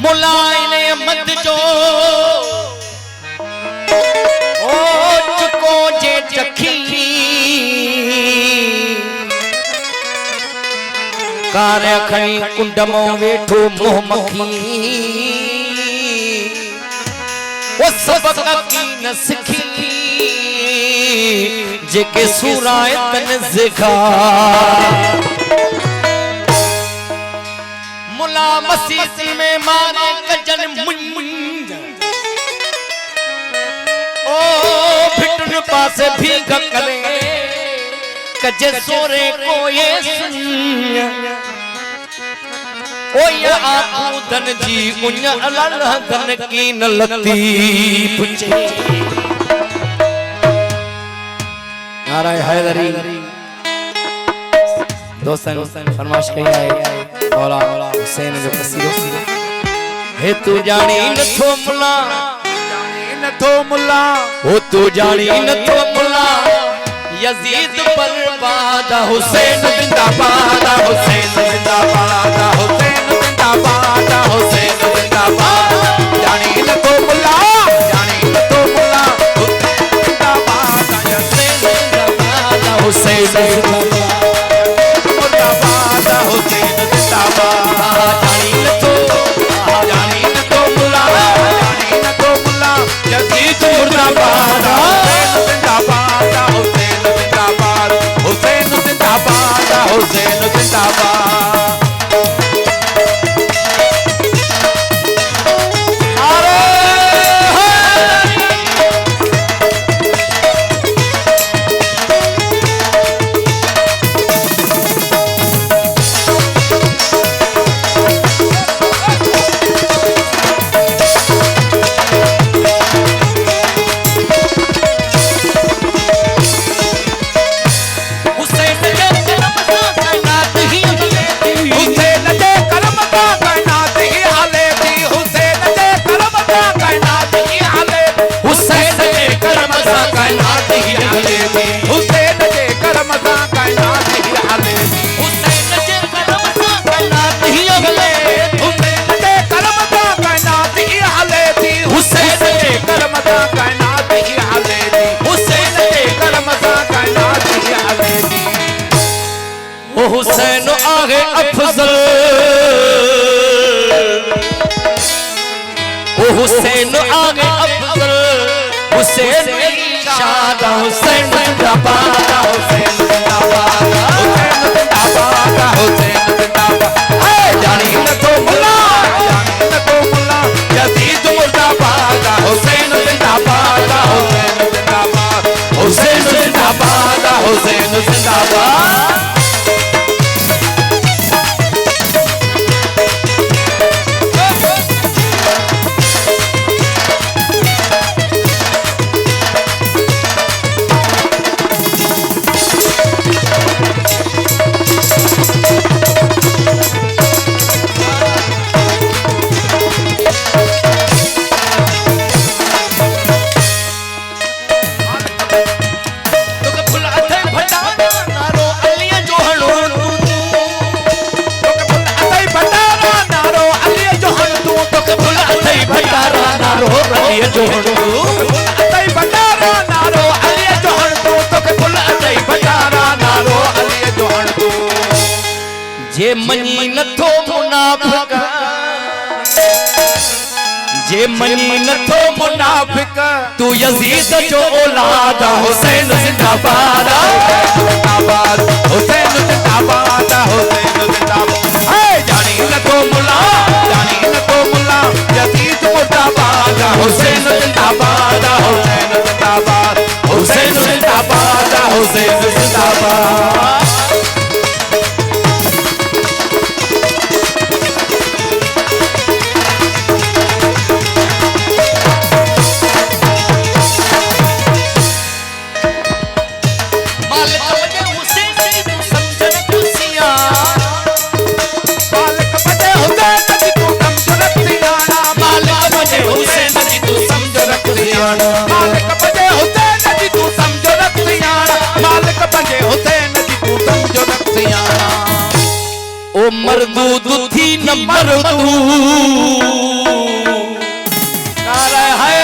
मुलायने मत जो ओ चुको जे चखी कार्य खणी कुंड मो वेठो मोह मखी वो सबक की न सिखी जेके सुराय तन ज़िखा मुला मसीत में मारे कजन मुंज ओ भिटन पासे भीग करे कजे सोरे को ये सुन ओ या आपू धन जी उन अलल धन की न लतीफ चे नाराय हैदरी दोस्तन फरमाइश कई आए मौला हुसैन जो कसीरो हे तू जानी नथो मुला हो तू जानी नथो मुला यजीद बर्बाद हुसैन जिंदाबाद हुसैन जिंदाबाद हुसैन जिंदाबाद हुसैन जिंदाबाद जानी नथो मुला हुसैन जिंदाबाद हुसैन जिंदाबाद हुसैन जिंदाबाद जानी नथो मुला यजीद मुर्दाबाद हुसैन जिंदाबाद हुसैन जिंदाबाद हुसैन जिंदाबाद हुसैन आगे अफजल ओ हुसैन आगे अफजल हुसैन शाद हुसैन जिंदाबाद हुसैन जिंदाबाद हुसैन जिंदाबाद हुसैन जिंदाबाद जानी नथो मुला यजीद मुर्दाबाद हुसैन जिंदाबाद हुसैन जिंदाबाद हुसैन जिंदाबाद हुसैन जिंदाबाद जे मनी नथो मुनाफिक जे मनी नथो मुनाफिक तू यजीद जो औलाद हुसैन जिंदाबाद जिंदाबाद हुसैन जिंदाबाद हुसैन जिंदाबाद जानी नथो मुला यजीद मुर्दाबाद हुसैन जिंदाबाद हुसैन जिंदाबाद हुसैन जिंदाबाद हुसैन जिंदाबाद मरदूद थी न मरदू नारे हाय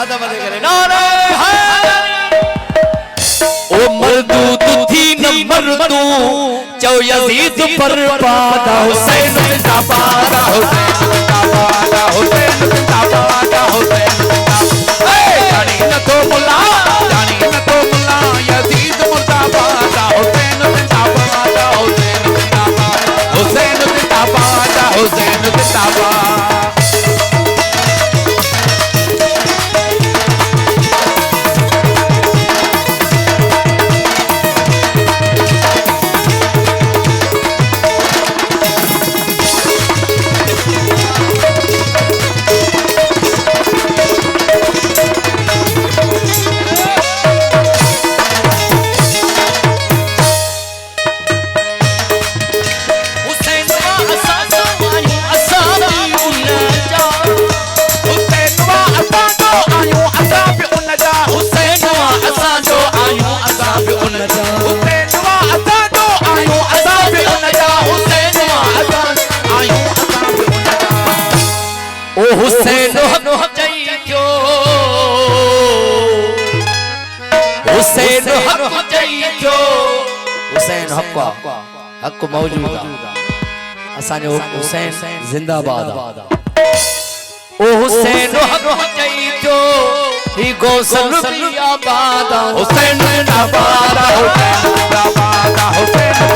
आधा बदे करे नारे हाय ओ मरदूद थी न मरदू चौ यजीद पर पादा हुसैन जिंदाबाद हुसैन जिंदाबाद हुसैन जिंदाबाद हुसैन जानी न तो मुल्ला यजीद मुर्दाबाद हुसैन जिंदाबाद हुसैन जिंदाबाद हुसैन जिंदाबाद हुसैन जिंदाबाद हुसैन हुसैन हुसैन हक मौजूद असांजो हुसैन जिंदाबाद ओ हुसैन ही गौसल आबाद हुसैन जिंदाबाद हुसैन जिंदाबाद हुसैन